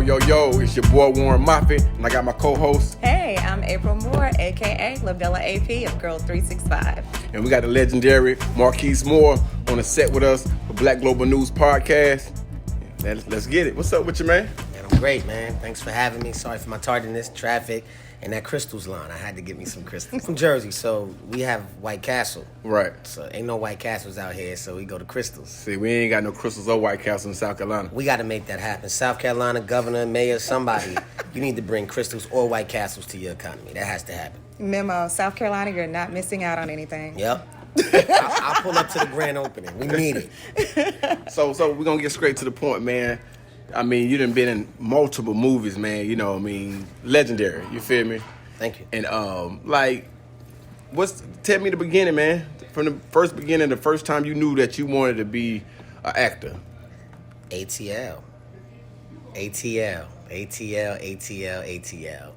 Yo, it's your boy Warren Moffatt, and I got my co-host. Hey, I'm April Moore, a.k.a. Lavella AP of Girl 365. And we got the legendary Markice Moore on the set with us for Black Global News Podcast. Let's get it. What's up with you, man? Man, I'm great, man. Thanks for having me. Sorry for my tardiness, traffic, and that crystals line. I had to get me some crystals. I'm from Jersey, so we have White Castle. Right. So ain't no White Castles out here, so we go to crystals. See, we ain't got no crystals or White Castle in South Carolina. We got to make that happen. South Carolina governor, mayor, somebody, you need to bring crystals or White Castles to your economy. That has to happen. Memo, South Carolina, you're not missing out on anything. Yep. I'll pull up to the grand opening. We need it. So we're going to get straight to the point, man. I mean, you done been in multiple movies, man. You know, I mean, legendary. You feel me? Thank you. And, tell me the beginning, man. From the first beginning, the first time you knew that you wanted to be an actor. ATL.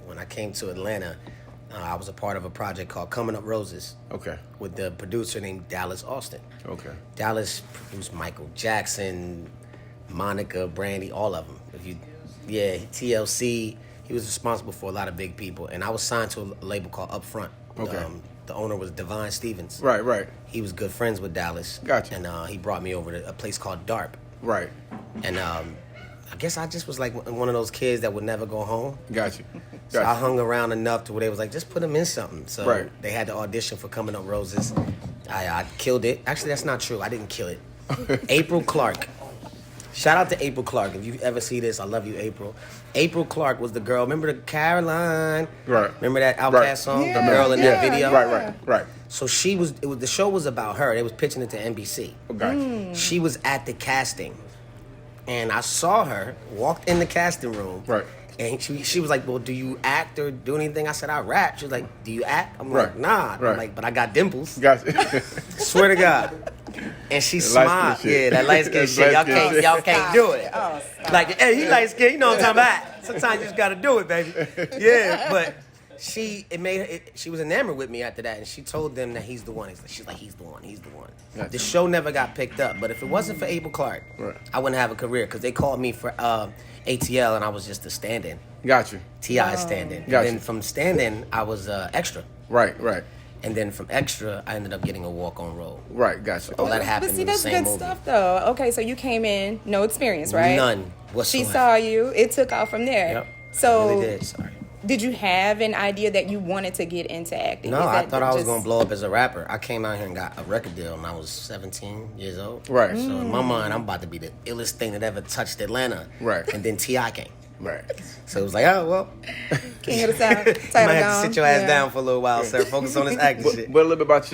When I came to Atlanta, I was a part of a project called Coming Up Roses. Okay. With the producer named Dallas Austin. Okay. Dallas produced Michael Jackson, Monica, Brandy, all of them. TLC. He was responsible for a lot of big people. And I was signed to a label called Upfront. Okay. The owner was Divine Stevens. Right. He was good friends with Dallas. Gotcha. And he brought me over to a place called DARP. Right. And I guess I just was like one of those kids that would never go home. Got you. So I hung around enough to where they was like, just put him in something. So they had to audition for Coming Up Roses. I killed it. Actually, that's not true. I didn't kill it. April Clark. Shout out to April Clark. If you ever see this, I love you, April. April Clark was the girl. Remember the Caroline? Right. Remember that Outkast song? Yeah, the girl in that video? Right. So the show was about her. They was pitching it to NBC. Gotcha. She was at the casting. And I saw her, walked in the casting room. Right. And she was like, well, do you act or do anything? I said, I rap. She was like, do you act? I'm like, nah. Right. I'm like, but I got dimples. Gotcha. Swear to God. And she smiled. Yeah, that light skin shit. Y'all can't do it. Oh, like, hey, he light skin. You know what I'm talking about. Sometimes you just got to do it, baby. Yeah, but she was enamored with me after that, and she told them that he's the one. She's like, he's the one. Gotcha. The show never got picked up, but if it wasn't for April Clark, I wouldn't have a career because they called me for ATL, and I was just a stand-in. Gotcha. T.I. stand-in. Gotcha. And then from stand-in, I was extra. Right. And then from extra, I ended up getting a walk-on role. Right, gotcha. All that happened But see, in the that's same good movie. stuff, though. Okay, so you came in, no experience, right? None whatsoever. She saw you. It took off from there. Yep. So, I really did. Sorry. did you have an idea that you wanted to get into acting? No, I thought I was going to blow up as a rapper. I came out here and got a record deal when I was 17 years old. Right. So in my mind, I'm about to be the illest thing that ever touched Atlanta. Right. And then T.I. came. Right. So it was like, oh, well. King of the South. You might have to sit your ass down for a little while, sir. Focus on this acting shit. But a little bit about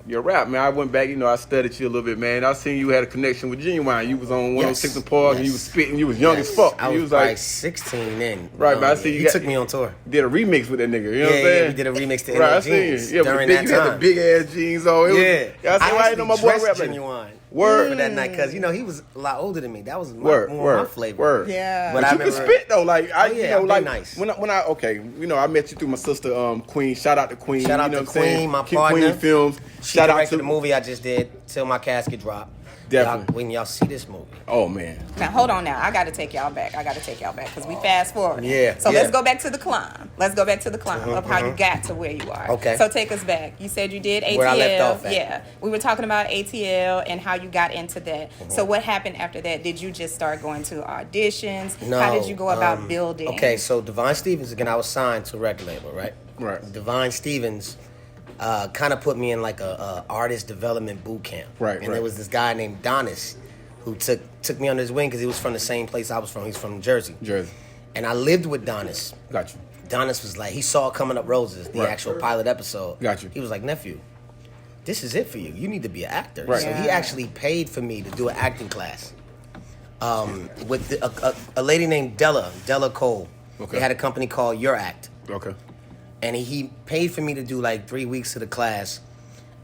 your rap, man. I went back, I studied you a little bit, man. I seen you had a connection with Genuine. You was on 106 and Park, and you was spitting. You was young as fuck. I was, you was like like 16 then. Right, but I see you took me on tour. Did a remix with that nigga. You know what I'm saying? Yeah, we did a remix to right, NO I seen Jeans you. Yeah, during but that you time. had the big ass jeans on. I said, why ain't know my boy rap Genuine. Word for that night, because he was a lot older than me. That was more my flavor. Word. Yeah, but you can spit though. Like nice. When I met you through my sister Queen. Shout out to Queen. Shout out to Queen, my partner. Queen Films. She directed the movie I just did, Till My Casket Drop. Definitely. When y'all see this movie. Oh man. Now hold on. Now I got to take y'all back. Because we fast forward. Yeah. So let's go back to the climb. Of how you got to where you are. Okay. So take us back. You said you did ATL. Where I left off at. Yeah. We were talking about ATL and how you got into that. So what happened after that? Did you just start going to auditions? No. How did you go about building? Okay, so Divine Stevens, again, I was signed to a record label, right? Right. Divine Stevens kind of put me in like a artist development boot camp. Right. And there was this guy named Donis who took me under his wing because he was from the same place I was from. He's from Jersey. And I lived with Donis. Got you. Donis was like, he saw Coming Up Roses, the actual pilot episode. Got you. He was like, nephew, this is it for you. You need to be an actor. Right. So he actually paid for me to do an acting class with a lady named Della Cole. Okay. They had a company called Your Act. Okay. And he paid for me to do like 3 weeks of the class.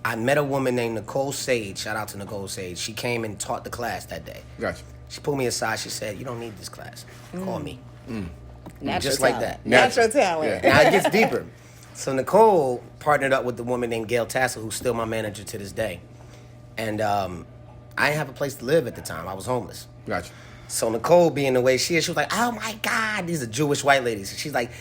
I met a woman named Nicole Sage. Shout out to Nicole Sage. She came and taught the class that day. Gotcha. She pulled me aside. She said, you don't need this class. Call me. Natural Just talent. like that. Natural talent. Now it gets deeper. So Nicole partnered up with the woman named Gail Tassel, who's still my manager to this day. And I didn't have a place to live at the time. I was homeless. Gotcha. So Nicole being the way she is, she was like, oh my God, these are Jewish white ladies. She's like,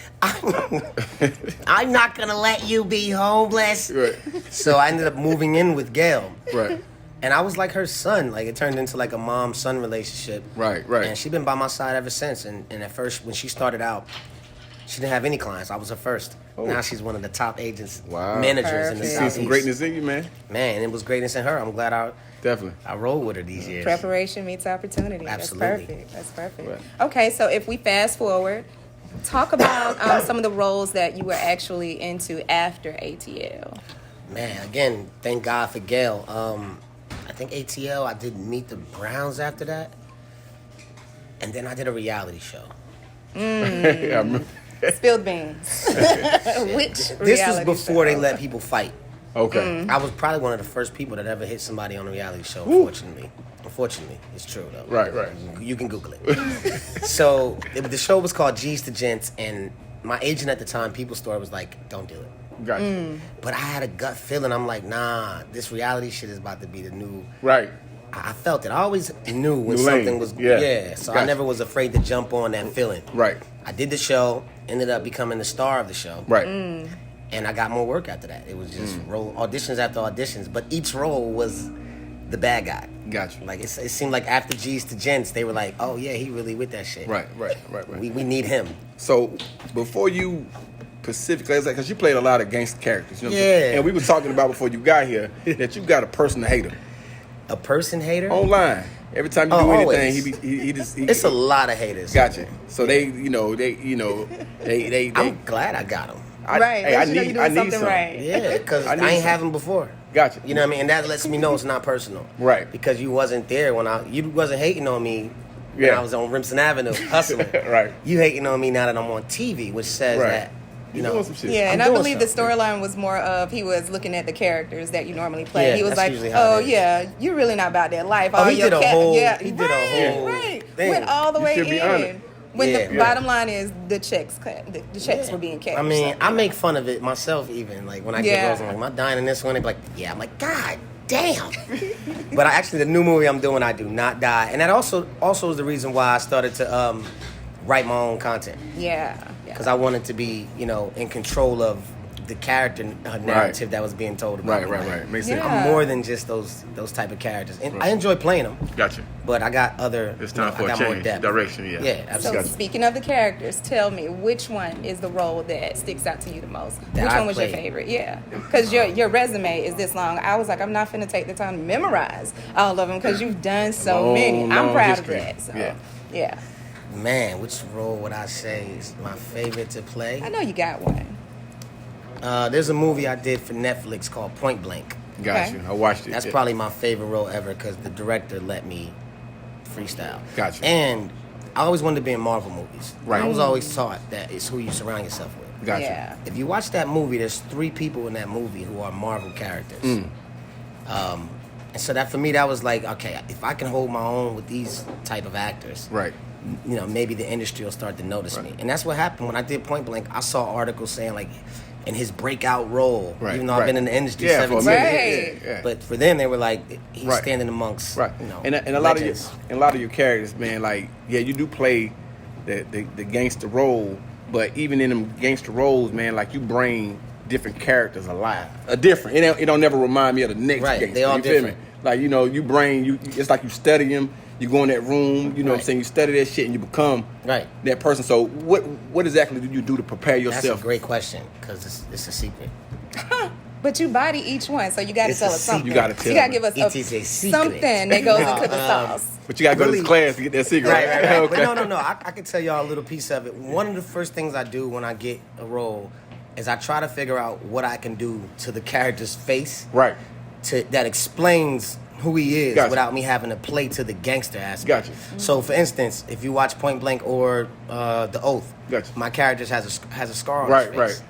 I'm not gonna let you be homeless. Right. So I ended up moving in with Gail. Right. And I was like her son. Like it turned into like a mom-son relationship. Right, right. And she's been by my side ever since. And at first, when she started out, she didn't have any clients. I was her first. Oh. Now she's one of the top agents, Wow. managers in the Perfect. See Southeast. some greatness in you, man. Man, it was greatness in her. I'm glad Definitely. I rolled with her these years. Preparation meets opportunity. Absolutely. That's perfect. Right. Okay, so if we fast forward, talk about some of the roles that you were actually into after ATL. Man, again, thank God for Gail. I think ATL, I did Meet the Browns after that. And then I did a reality show. Yeah, I remember. Spilled beans. Which This was reality before show? they let people fight. Okay. I was probably one of the first people that ever hit somebody on a reality show, unfortunately. Unfortunately, it's true, though. Right, right. You can Google it. So, the show was called G's to Gents, and my agent at the time, People Store, was like, don't do it. Gotcha. But I had a gut feeling. I'm like, nah, this reality shit is about to be the new... Right. I felt it. I always knew when New lane. something was... Yeah. So Gotcha. I never was afraid to jump on that feeling. Right. I did the show, ended up becoming the star of the show. Right. And I got more work after that. It was just auditions after auditions. But each role was the bad guy. Gotcha. Like, it seemed like after G's to Gents, they were like, oh, yeah, he really with that shit. Right. We need him. So before you specifically, because you played a lot of gangster characters, you know what I'm Yeah. saying? And we were talking about before you got here that you got a person to hate him A person hater? online. Every time you do always. anything, he just It's a lot of haters. gotcha. So they I'm glad I got him. Right. Hey, I Let you know need you're doing something some. right. Yeah, because I I, need ain't some. have him before. Gotcha. You know what I mean? And that lets me know it's not personal. Right. Because you wasn't there when you wasn't hating on me when Yeah. I was on Remsen Avenue hustling. Right. You hating on me now that I'm on TV, which says Right. that, you You're know. doing some shit. Yeah, I'm and I doing believe the something. storyline was more of he was looking at the characters that you normally play. Yeah, he was that's like, usually how "Oh it is. yeah, you're really not about that life." Oh, he your did a cat- whole- yeah, he did a right, whole right. thing. Went all the You way should be in. honored. When Yeah. the bottom line is the checks, the checks were being cashed. I mean, I make fun of it myself even. Like when I get Yeah. roles, I'm like, am I dying in this one? They be like, yeah. I'm like, God damn. But the new movie I'm doing, I do not die. And that also is the reason why I started to write my own content. yeah. Because I wanted to be, in control of the character narrative that was being told about me. Right. Makes sense. Yeah. I'm more than just those type of characters. And I enjoy playing them, Gotcha. but I got other... It's time for I a got more change. depth. Direction, yeah. Yeah, So absolutely. speaking of the characters, tell me which one is the role that sticks out to you the most? That Which I one was your played. favorite? Yeah, because your resume is this long. I was like, I'm not finna take the time to memorize all of them because you've done so Long, many. I'm long proud history. of that. So Yeah. yeah, Man, which role would I say is my favorite to play? I know you got one. There's a movie I did for Netflix called Point Blank. Gotcha. Okay. I watched it. That's Yeah. probably my favorite role ever because the director let me freestyle. Gotcha. And I always wanted to be in Marvel movies. Right. I was always taught that it's who you surround yourself with. Gotcha. Yeah. If you watch that movie, there's 3 people in that movie who are Marvel characters. And so that for me, that was like, okay, if I can hold my own with these type of actors, Right. Maybe the industry will start to notice me. And that's what happened when I did Point Blank. I saw articles saying like, in his breakout role, Right. even though I've been in the industry Yeah, for a 17 minute. years. Yeah. But for them, they were like, he's Right. standing amongst, Right. And a lot legends. of your characters, man, like, yeah, you do play the gangster role, but even in them gangster roles, man, like you bring different characters alive. It don't never remind me of the next Right, gangster. they all you feel different. me? Like, it's like you study them, you go in that room, you know what I'm Right. saying, you study that shit and you become Right. that person. So what exactly do you do to prepare That's yourself? a great question because it's a secret. But you body each one, so you got to It's tell a us something. secret. You gotta tell You got to me. give us It is a secret. something that goes into the sauce. But you gotta go to this Really? class to get that secret. Right. Okay. But no. I can tell y'all a little piece of it. One of the first things I do when I get a role is I try to figure out what I can do to the character's face Right. that explains who he is Gotcha. without me having to play to the gangster aspect. Gotcha. So, for instance, if you watch Point Blank or The Oath, Gotcha. my character has a scar on Right, his face. right.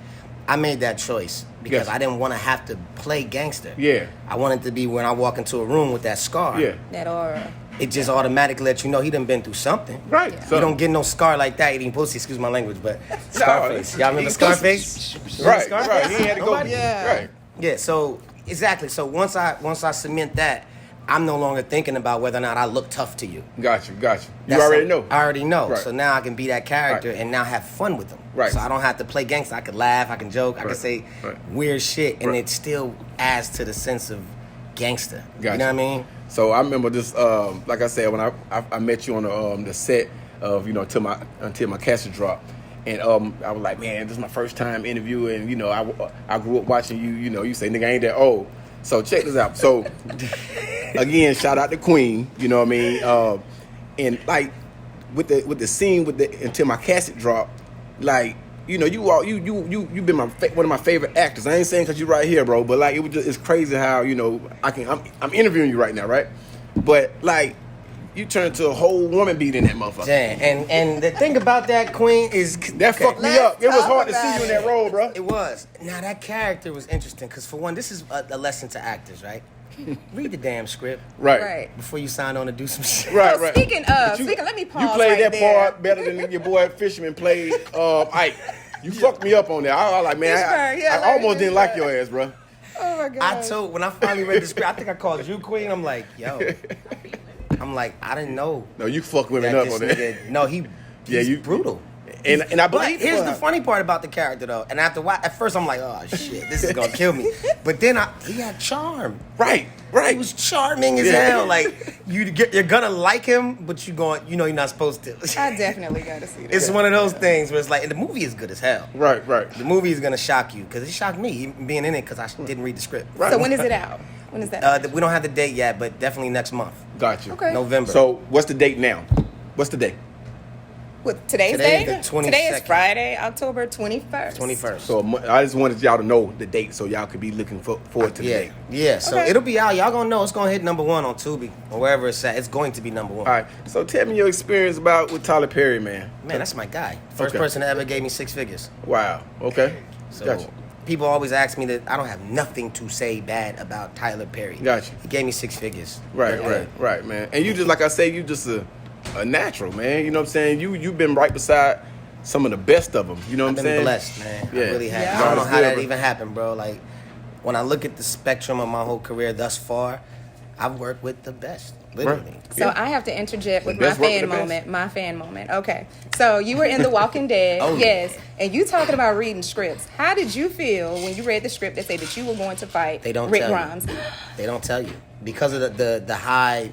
I made that choice because Gotcha. I didn't want to have to play gangster. Yeah. I wanted to be when I walk into a room with that scar. Yeah. That aura. It just automatically lets you know he done been through something. Right. You don't get no scar like that eating pussy, excuse my language, but Scarface. Scarface. Y'all remember Scarface? Right, Scarface? right. He ain't had to go. Nobody? Yeah. Right. Yeah, so exactly. So once I cement that, I'm no longer thinking about whether or not I look tough to you. Got you. You already know. I already know. Right. So now I can be that character Right. and now have fun with them. Right. So I don't have to play gangster. I can laugh. I can joke. I can say weird shit, and Right. it still adds to the sense of gangster. Got you know what I mean? So I remember this, like I said, when I met you on the set of, you know, until my cassette dropped. And I was like, man, this is my first time interviewing. You know, I grew up watching you. You know, you say, nigga, I ain't that old. So check this out. So again, shout out to Queen. You know what I mean? And like with the scene until my cassette dropped, like, you know, you've been one of my favorite actors. I ain't saying because you're right here, bro, but like it's crazy how, you know, I'm interviewing you right now, right? But like, you turned to a whole woman beat in that motherfucker. Yeah, and the thing about that, Queen, is that fucked me up. It was hard to see you in that role, bro. It was. Now that character was interesting because, for one, this is a lesson to actors, right? Read the damn script, Right. before you sign on to do some shit. Right, So right. speaking, let me pause. You played right that there. part better than your boy Fisherman played Ike. You fucked me up on that. I was like, man, I almost didn't like your ass, bro. Oh my god. When I finally read the script, I think I called you Queen. I'm like, yo. I didn't know. No, you fuck women that up on this that. nigga, no, he's brutal. And I But believe here's the funny part about the character, though. And at first I'm like, oh shit, this is gonna kill me. But then he had charm. Right. He was charming as hell. Like you're gonna like him, but you're not supposed to. I definitely got to see that. It's one of those things where it's like, and the movie is good as hell. Right. The movie is gonna shock you because it shocked me even being in it because I didn't read the script. So when is it out? When is that? We don't have the date yet, but definitely next month. Got you. Okay. November. So what's the date now? What's the date? What, today's Today date? is the 22nd. Today is Friday, October 21st. 21st. So I just wanted y'all to know the date so y'all could be looking forward to the date. Yeah. So Okay. it'll be out. Y'all gonna know it's gonna hit number 1 on Tubi or wherever it's at. It's going to be number 1. All right. So tell me your experience with Tyler Perry, man. Man, that's my guy. First Okay. person that ever gave me 6 figures. Wow. Okay. So Gotcha. people always ask me that I don't have nothing to say bad about Tyler Perry. Gotcha. He gave me 6 figures. Right, man. And you just, like I say, you just a natural, man. You know what I'm saying? You've been right beside some of the best of them. You know what I've I'm been saying? blessed, man. Yeah. I really have. Yeah. I don't know God is how good, that bro. even happened, bro. Like, when I look at the spectrum of my whole career thus far, I've worked with the best, literally. Right. So I have to interject with The my best work with fan the best. moment. My fan moment. Okay. So you were in The Walking Dead. Oh, yes. And you talking about reading scripts. How did you feel when you read the script that said that you were going to fight They don't Rick tell you. Grimes? They don't tell you because of the high.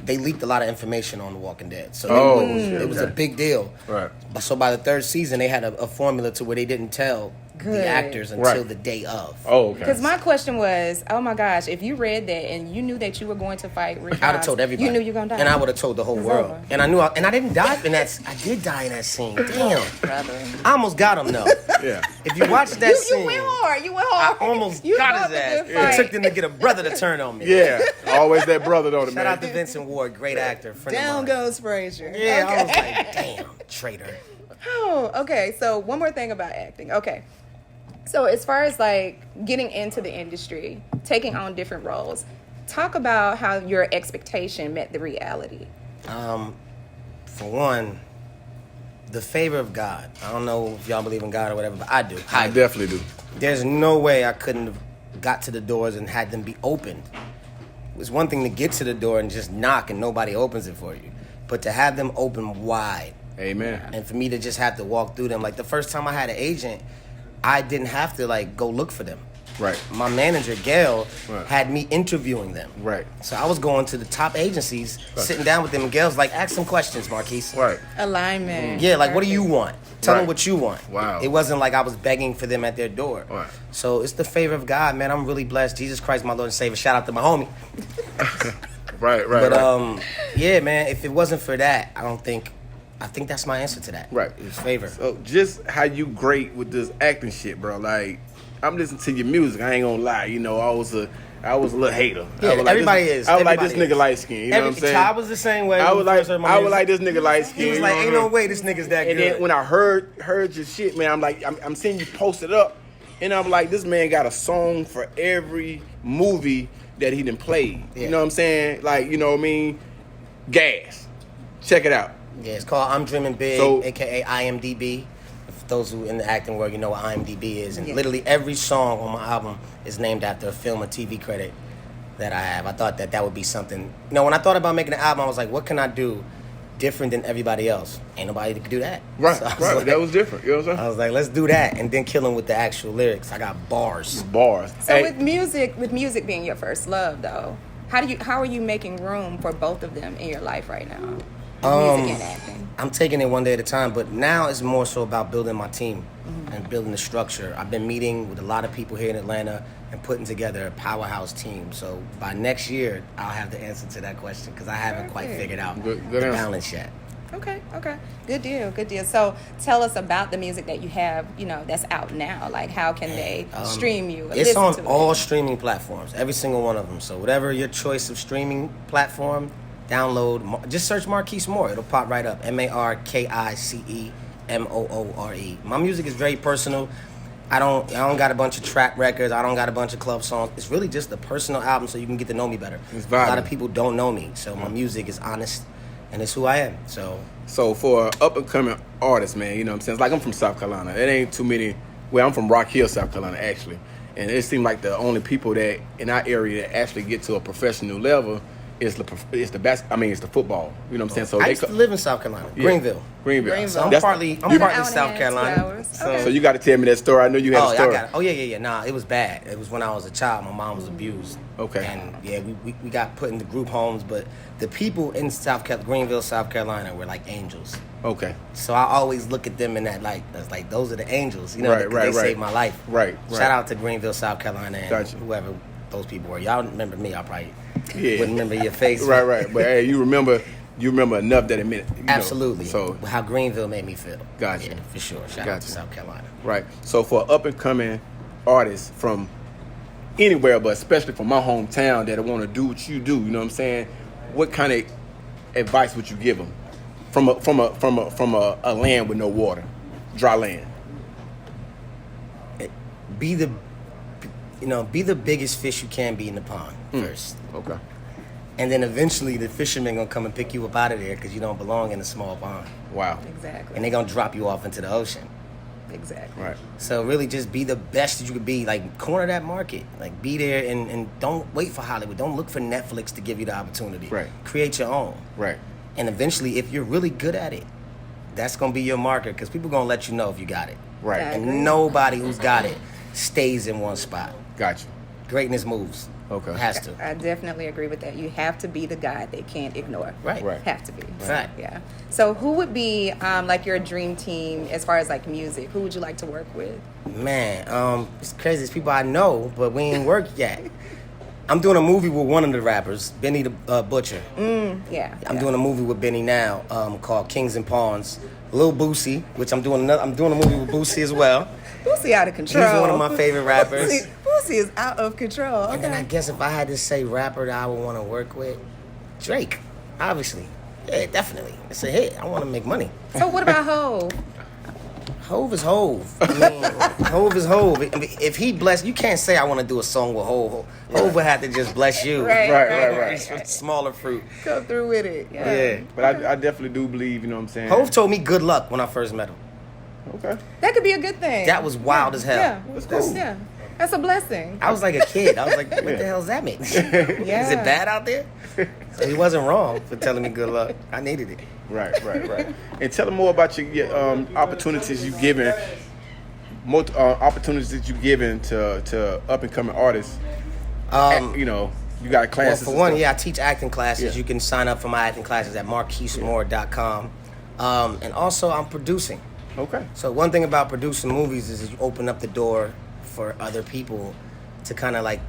They leaked a lot of information on The Walking Dead, so it was a big deal. Right. So by the 3rd season, they had a formula to where they didn't tell Good. the actors until Right. the day of. Oh, okay. Because my question was, oh my gosh, if you read that and you knew that you were going to fight Rick Grimes, I'd have told everybody. You knew you were going to die. And I would have told the whole It's world. over. And I knew, and I didn't die in that. I did die in that scene. Damn. Brother. I almost got him though. Yeah. If you watch that You scene, went hard. You went I hard. almost You got fought his the ass. good It fight. took them to get a brother to turn on me. Yeah. Always that brother, though, Shout man. out to Vincent Ward, great actor, friend Down of mine. goes Frazier. Yeah, Okay. I was like, damn, traitor. Oh, okay. So one more thing about acting. Okay. So as far as like getting into the industry, taking on different roles, talk about how your expectation met the reality. For one, the favor of God. I don't know if y'all believe in God or whatever, but I do. I definitely do. There's no way I couldn't have got to the doors and had them be opened. It's one thing to get to the door and just knock and nobody opens it for you. But to have them open wide Amen. and for me to just have to walk through them. Like the first time I had an agent, I didn't have to like go look for them. Right. My manager, Gail, Right. had me interviewing them. Right. So I was going to the top agencies, sitting down with them, and Gail's like, ask some questions, Markice. Right. Alignment. Yeah, like, what do you want? Tell them Right. what you want. Wow. It wasn't like I was begging for them at their door. Right. So it's the favor of God, man. I'm really blessed. Jesus Christ, my Lord and Savior. Shout out to my homie. Right. But, yeah, man, if it wasn't for that, I think that's my answer to that. Right. It was favor. So just how you great with this acting shit, bro. Like, I'm listening to your music. I ain't gonna lie. You know, I was a little hater. Yeah, I was everybody this, is. I was like, Everybody this nigga is. light skin. You know what I'm saying? Ty was the same way. I when was he like, first heard my I was music. like, this nigga light skin. He was you like, know ain't what I no mean? way this nigga's that And good. then when I heard your shit, man, I'm seeing you post it up, and I'm like, this man got a song for every movie that he done played. Yeah. You know what I'm saying? Like, you know what I mean? Gas. Check it out. Yeah, it's called I'm Dreaming Big, So- a.k.a. IMDb. For those who in the acting world, you know what IMDb is. And Yeah. literally every song on my album is named after a film or TV credit that I have. I thought that would be something. You know, when I thought about making an album, I was like, what can I do different than everybody else? Ain't nobody that could do that. Right, so right. Like, that was different. You know what I'm saying? I was like, let's do that, and then kill him with the actual lyrics. I got bars. So with music being your first love, though, how are you making room for both of them in your life right now? Music and acting. I'm taking it one day at a time, but now it's more so about building my team and building the structure. I've been meeting with a lot of people here in Atlanta and putting together a powerhouse team. So by next year, I'll have the answer to that question because I haven't quite figured out the balance yet. Okay. Good deal. So tell us about the music that you have, that's out now. Like, how can they stream you? It's on all streaming platforms, every single one of them. So whatever your choice of streaming platform, download. Just search Markice Moore. It'll pop right up. MarkiceMoore. My music is very personal. I don't got a bunch of trap records. I don't got a bunch of club songs. It's really just a personal album so you can get to know me better. It's a lot of people don't know me, so my music is honest, and it's who I am. So for up and coming artists, man, you know what I'm saying? It's like I'm from South Carolina. It ain't too many. Well, I'm from Rock Hill, South Carolina, actually, and it seems like the only people that in our area that actually get to a professional level is the football. You know what I'm saying? So I used to live in South Carolina, Greenville. So I'm partly South Carolina. So you got to tell me that story. I know you had a story. I got it. Oh yeah. Nah, it was bad. It was when I was a child. My mom was abused. Okay. And yeah, we got put into group homes, but the people in Greenville, South Carolina, were like angels. Okay. So I always look at them in that light. That's like those are the angels. You know, they saved my life. Right. Shout out to Greenville, South Carolina, and whoever those people were. Y'all remember me? I probably wouldn't remember your face. Right. But hey, you remember enough that it meant. Absolutely. So how Greenville made me feel. Gotcha. Yeah, for sure. Shout out to South Carolina. Right. So for up and coming artists from anywhere, but especially from my hometown that want to do what you do, you know what I'm saying? What kind of advice would you give them from a land with no water, dry land? Be the biggest fish you can be in the pond first. Okay. And then eventually the fishermen gonna come and pick you up out of there because you don't belong in a small pond. Wow. Exactly. And they're gonna drop you off into the ocean. Exactly. Right. So really just be the best that you could be. Like, corner that market. Like, be there and don't wait for Hollywood. Don't look for Netflix to give you the opportunity. Right. Create your own. Right. And eventually, if you're really good at it, that's gonna be your marker because people gonna let you know if you got it. Right. And nobody who's got it stays in one spot. Gotcha. Greatness moves. Okay. It has to. I definitely agree with that. You have to be the guy they can't ignore. Right. Have to be. Right. Yeah. So who would be like your dream team as far as like music? Who would you like to work with? Man, it's crazy. It's people I know, but we ain't worked yet. I'm doing a movie with one of the rappers, Benny the Butcher. Yeah. I'm doing a movie with Benny now called Kings and Pawns. Lil Boosie, which I'm doing a movie with Boosie as well. Boosie out of control. He's one of my favorite rappers. Boosie is out of control. Okay. And then I guess if I had to say rapper that I would want to work with, Drake, obviously. Yeah, definitely. It's a hit. I want to make money. So what about Hov? Hov is Hov. I mean, Hov is Hov. I mean, if he bless, you can't say I want to do a song with Hov. Hov would have to just bless you. Right. Smaller fruit. Come through with it. Yeah. But I definitely do believe, you know what I'm saying? Hov told me good luck when I first met him. Okay. That could be a good thing. That was wild as hell. Yeah. That's cool. Yeah. That's a blessing. I was like a kid. I was like, what the hell does that mean? Yeah. Is it bad out there? So he wasn't wrong for telling me good luck. I needed it. Right. And tell them more about your opportunities you given, opportunities that you given to up and coming artists. You got classes. Well, for one, I teach acting classes. Yeah. You can sign up for my acting classes at MarkiceMoore.com. And also, I'm producing. Okay. So one thing about producing movies is you open up the door for other people to kind of like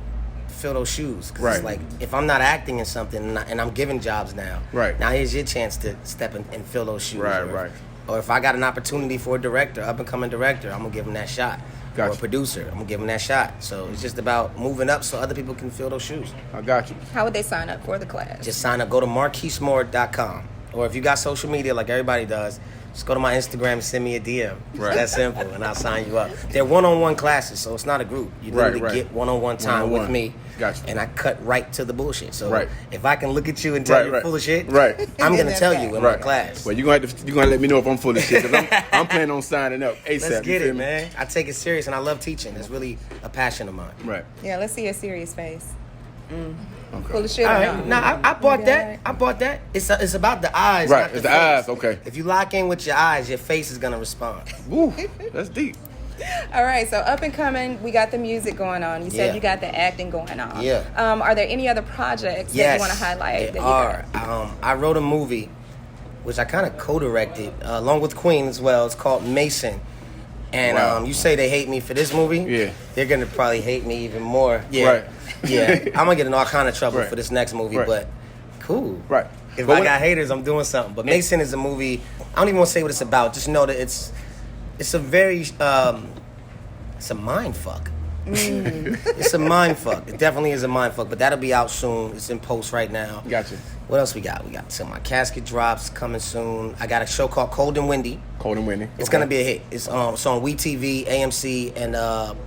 fill those shoes. Because it's like, if I'm not acting in something and I'm giving jobs now, now here's your chance to step in and fill those shoes. Right. Or if I got an opportunity for a director, up and coming director, I'm gonna give him that shot. Gotcha. Or a producer, I'm gonna give him that shot. So it's just about moving up so other people can fill those shoes. I got you. How would they sign up for the class? Just sign up. Go to MarkiceMoore.com. Or if you got social media like everybody does, just go to my Instagram and send me a DM. Right. That's simple, and I'll sign you up. They're one-on-one classes, so it's not a group. You literally get one-on-one time with me. Gotcha. And I cut right to the bullshit. So if I can look at you and tell you're full of shit, I'm gonna tell you in my class. Well, you're gonna let me know if I'm full of shit, because I'm planning on signing up ASAP. Let's get it, man. I take it serious, and I love teaching. It's really a passion of mine. Right. Yeah, let's see a serious face. Full of shit. All right. Nah, I bought that. I bought that. It's about the eyes. Right, not it's the the eyes, face. okay. If you lock in with your eyes, your face is gonna respond. Woo, that's deep. All right, so up and coming, we got the music going on. You said Yeah. you got the acting going on. Yeah. Are there any other projects that you want to highlight? There are. I wrote a movie, which I kind of co-directed, along with Queen as well. It's called Mason. And Wow. you say they hate me for this movie? Yeah. They're gonna probably hate me even more. Yeah. Right. Yeah. I'm gonna get in all kind of trouble Right. for this next movie, Right. but cool. Right. If But I when- got haters, I'm doing something. But Mason is a movie. I don't even want to say what it's about. Just know that it's a very it's a mind fuck. It's a mind fuck. It definitely is a mind fuck. But that'll be out soon. It's in post right now. Gotcha. What else we got? We got some My Casket drops coming soon. I got a show called Cold and Windy. Cold and Windy. It's gonna be a hit. It's on WeTV, AMC, and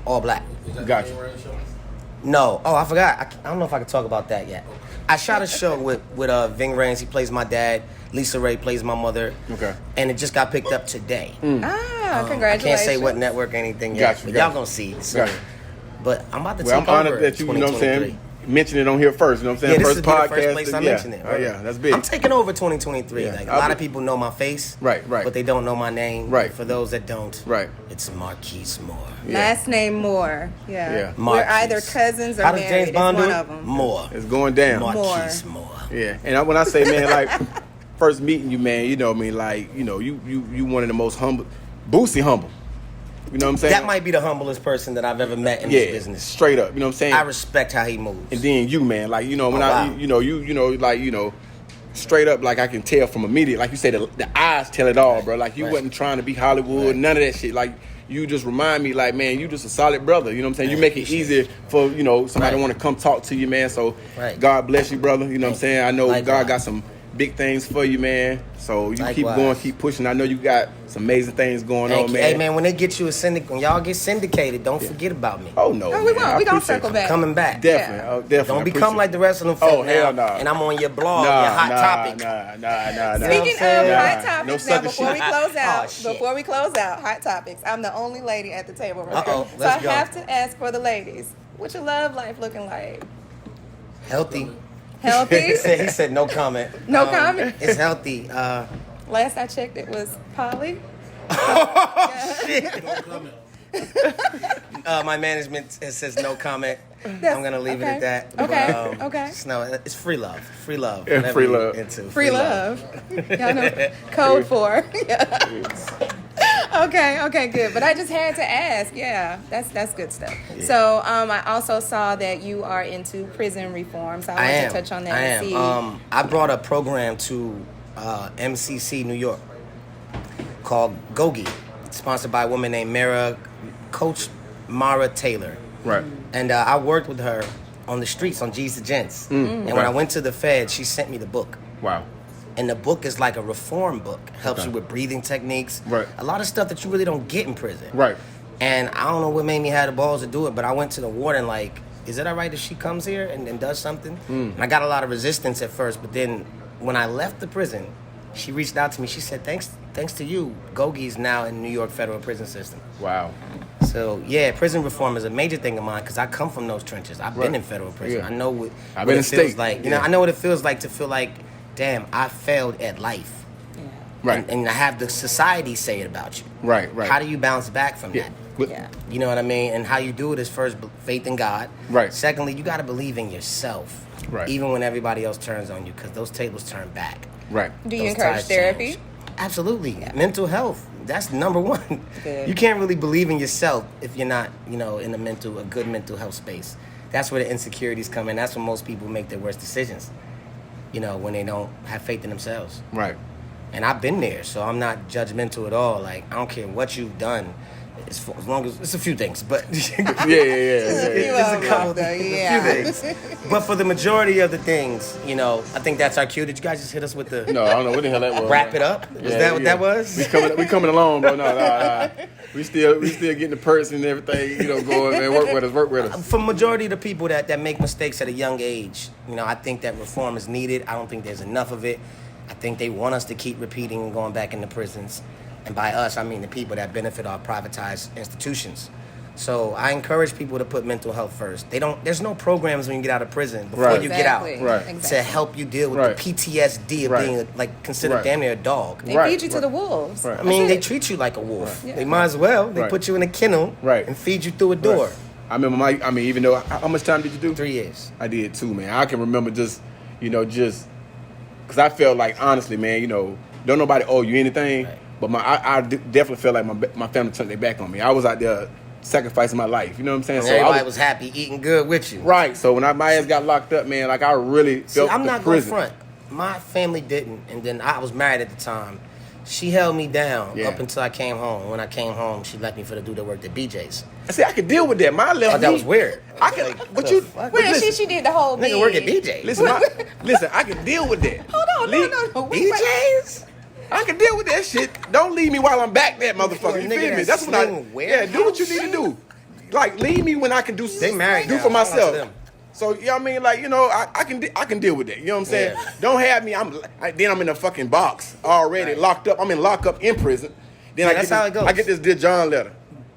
All Black. Gotcha. No, I forgot. I don't know if I can talk about that yet. I shot a show with Ving Rhames. He plays my dad. Lisa Ray plays my mother. Okay. And it just got picked up today. Ah, I congratulations. can't say what network or anything yet. Gotcha, But gotcha. y'all gonna see it soon. Gotcha. But I'm about to Well, take I'm over honored that you know what I'm 2023. saying, mention it on here first. You know what I'm Yeah, saying? this First is the podcast. first place I mention it. Oh, yeah, that's big. I'm taking over 2023. Yeah. Like a lot of people know my face, Right, right. but they don't know my name. Right. For those that don't, Right. it's Markice Moore. Yeah. Last name Moore. Yeah. Yeah. We're Markice. either cousins or How does married. James Bond it's do one it? of them. Moore. It's going down. Markice Moore. Yeah, and when I say, man, like, first meeting you, man, you know what I mean, like, you know, you one of the most humble, Boosie humble. You know what I'm saying? That might be the humblest person that I've ever met in yeah, this business. straight up. You know what I'm saying? I respect how he moves. And then you, man, like, you know, when wow. straight up, like, I can tell from immediate, like you said, the eyes tell it all, bro. Like, you Right. wasn't trying to be Hollywood, Right. none of that shit. Like, you just remind me, like, man, you just a solid brother. You know what I'm saying? You Man, make it appreciate easier for, you know, somebody Right. want to come talk to you, man. So, Right. God bless you, brother. You know what I'm saying? I know Likewise. God got some big things for you, man. So you keep Likewise. going, keep pushing. I know you got some amazing things going Thank on, you. man. Hey man, when they get you a when y'all get syndicated, don't forget about me. Oh no, Oh, we man. won't. I We gonna appreciate circle you. back. Coming back. Definitely, Yeah. oh, definitely. Don't I become appreciate like the rest of them folk Oh, now. hell nah. And I'm on your blog, Nah, your hot nah, topic. Nah. Speaking of Nah. hot No topics, now sucker before we shit. close out, Oh, shit. hot topics. I'm the only lady at the table right Uh-oh, now, so let's I go. have to ask for the ladies. What's your love life looking like? Healthy. Healthy? he said no comment. No comment? It's healthy. Last I checked, it was poly. My management says no comment. That's- I'm gonna leave it okay. at that. Okay, But, okay. just know it's free love. Free love. Yeah, Whatever free you're love. Into. Free love. Y'all know code for. Okay, good. But I just had to ask. Yeah, that's good stuff. So I also saw that you are into prison reform. So I wanted to touch on that I and am. see. I brought a program to MCC New York called Gogi, sponsored by a woman named Coach Mara Taylor. Right. And I worked with her on the streets on G's to Gents. And when I went to the Fed, she sent me the book. Wow. And the book is like a reform book. Helps you with breathing techniques. Right. A lot of stuff that you really don't get in prison. Right. And I don't know what made me have the balls to do it, but I went to the warden like, is it all right if she comes here and does something? And I got a lot of resistance at first, but then when I left the prison, she reached out to me. She said, thanks to you, Gogi's now in New York federal prison system. Wow. So, yeah, prison reform is a major thing of mine because I come from those trenches. I've been Right. in federal prison. Yeah. I know what, I've what been it in feels state. like. You Yeah. know, I know what it feels like to feel like, damn, I failed at life. Right. And I have the society say it about you. Right. How do you bounce back from Yeah. that? But- Yeah. You know what I mean? And how you do it is first faith in God. Right. Secondly, you got to believe in yourself. Right. Even when everybody else turns on you, because those tables turn back. Right. Do you Those encourage tides therapy? change. Absolutely. Mental health. That's number one. Good. You can't really believe in yourself if you're not, in a good mental health space. That's where the insecurities come in. That's when most people make their worst decisions. When they don't have faith in themselves. Right. And I've been there, so I'm not judgmental at all. Like, I don't care what you've done, as long as it's a few things, but Yeah. There's a couple yeah. few things. But for the majority of the things, I think that's our cue. Did you guys just hit us with the No, I don't know what the hell that was. wrap it up? Was that what that was? We coming along, bro. No. We still getting the perks and everything, going, man. Work with us. For majority of the people that make mistakes at a young age, I think that reform is needed. I don't think there's enough of it. I think they want us to keep repeating and going back into prisons. And by us, I mean the people that benefit our privatized institutions. So I encourage people to put mental health first. There's no programs when you get out of prison before you get out to help you deal with the PTSD of being like considered damn near a dog. They feed you to the wolves. I mean, they treat you like a wolf. They might as well. They put you in a kennel and feed you through a door. I remember even though, how much time did you do? 3 years. I did too, man. I can remember just because I felt like, honestly, man, don't nobody owe you anything. Right. But I definitely felt like my family turned their back on me. I was out there sacrificing my life. You know what I'm saying? And so everybody was happy, eating good with you. Right. So when my ass got locked up, man, like I really felt I'm the not prison. going front. My family didn't. And then I was married at the time. She held me down up until I came home. When I came home, she left me for the dude that worked at BJ's. I said I could deal with that. My left. That was weird. I can. Like, but you. She did the whole nigga work at BJ's. Listen, I can deal with that. Hold on, no. BJ's. I can deal with that shit. Don't leave me while I'm back there, motherfucker. You feel me? That's what do what you need to do. Like, leave me when I can do for myself. So, you know what I mean? Like, I can deal with that. You know what I'm saying? Yeah. Don't have me. Then I'm in a fucking box already, locked up. I'm in lockup in prison. Then that's how it goes. I get this Dear John letter.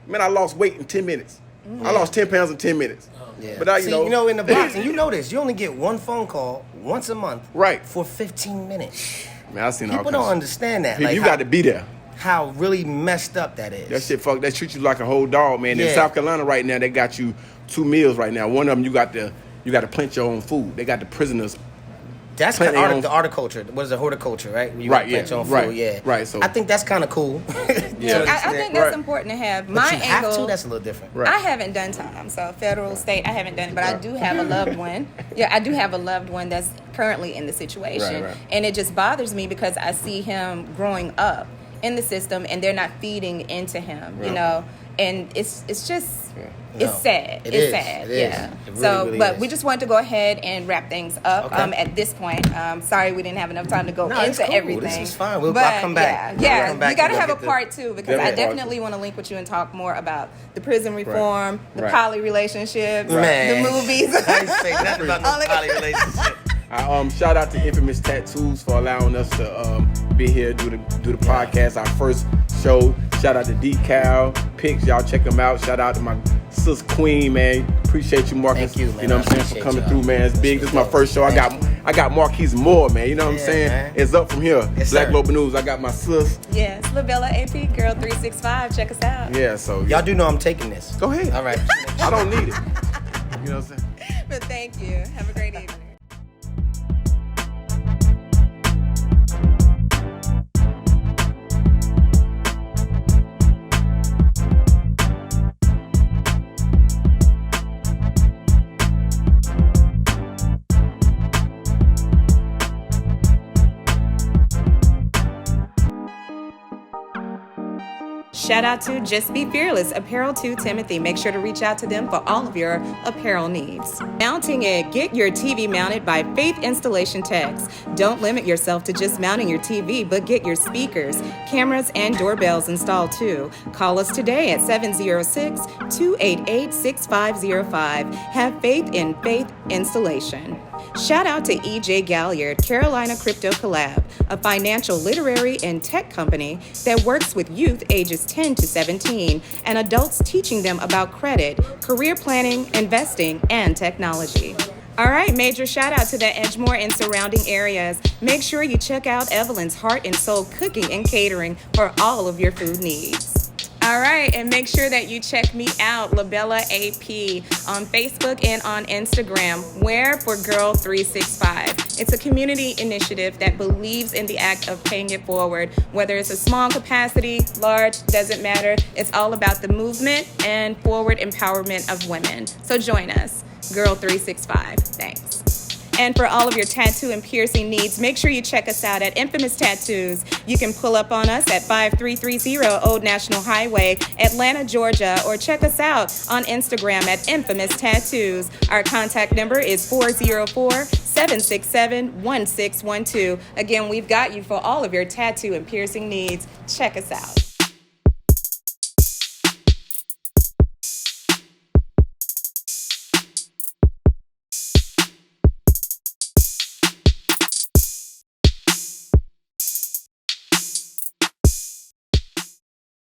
Man, I lost weight in 10 minutes. I lost 10 pounds in 10 minutes. Yeah. But in the box, and you know this, you only get one phone call once a month for 15 minutes. Man, I seen people don't understand that. Like, you got to be there. How really messed up that is. That shit, they treat you like a whole dog, man. In South Carolina right now, they got you 2 meals right now. One of them, you got to plant your own food. They got the prisoners. That's the horticulture. What is it, horticulture, right? You plant your own food, Right. So I think that's kind of cool. I think that's important to have. But you have to. That's a little different. Right. I haven't done time, so federal, state, I haven't done it, but I do have a loved one. Yeah, I do have a loved one that's currently in the situation, and it just bothers me because I see him growing up in the system, and they're not feeding into him, and it's just. It's sad. It's sad. Yeah. It really but we just wanted to go ahead and wrap things up at this point. Sorry we didn't have enough time to go into everything. This is fine. I'll come back. Yeah. We got to have a part 2 because I definitely want to link with you and talk more about the prison reform, the poly relationships, the movies. I ain't say nothing about no poly relationships. Shout out to Infamous Tattoos for allowing us to be here, do the podcast, our first show. Shout out to Decal Pics, y'all check them out. Shout out to my sis Queen, man. Appreciate you, Markice. Thank you, man. You know what I'm saying, for coming through, man. It's big. This is my first show. I got Markice more, man. You know what I'm saying? Man. It's up from here. Yes, Black Global News. I got my sis. Yes, Labella AP Girl 365. Check us out. Yeah, so y'all do know I'm taking this. Go ahead. All right. I don't need it. You know what I'm saying? But thank you. Have a great evening. Shout out to Just Be Fearless, Apparel to Timothy. Make sure to reach out to them for all of your apparel needs. Mounting it. Get your TV mounted by Faith Installation Techs. Don't limit yourself to just mounting your TV, but get your speakers, cameras, and doorbells installed too. Call us today at 706-288-6505. Have faith in Faith Installation. Shout out to EJ Galliard, Carolina Crypto Collab, a financial, literary, and tech company that works with youth ages 10 to 17 and adults teaching them about credit, career planning, investing, and technology. All right, major shout out to the Edgemoor and surrounding areas. Make sure you check out Evelyn's Heart and Soul Cooking and Catering for all of your food needs. All right, and make sure that you check me out, Labella AP, on Facebook and on Instagram, where for Girl 365. It's a community initiative that believes in the act of paying it forward, whether it's a small capacity, large, doesn't matter. It's all about the movement and forward empowerment of women. So join us, Girl 365. Thanks. And for all of your tattoo and piercing needs, make sure you check us out at Infamous Tattoos. You can pull up on us at 5330 Old National Highway, Atlanta, Georgia, or check us out on Instagram at Infamous Tattoos. Our contact number is 404-767-1612. Again, we've got you for all of your tattoo and piercing needs. Check us out.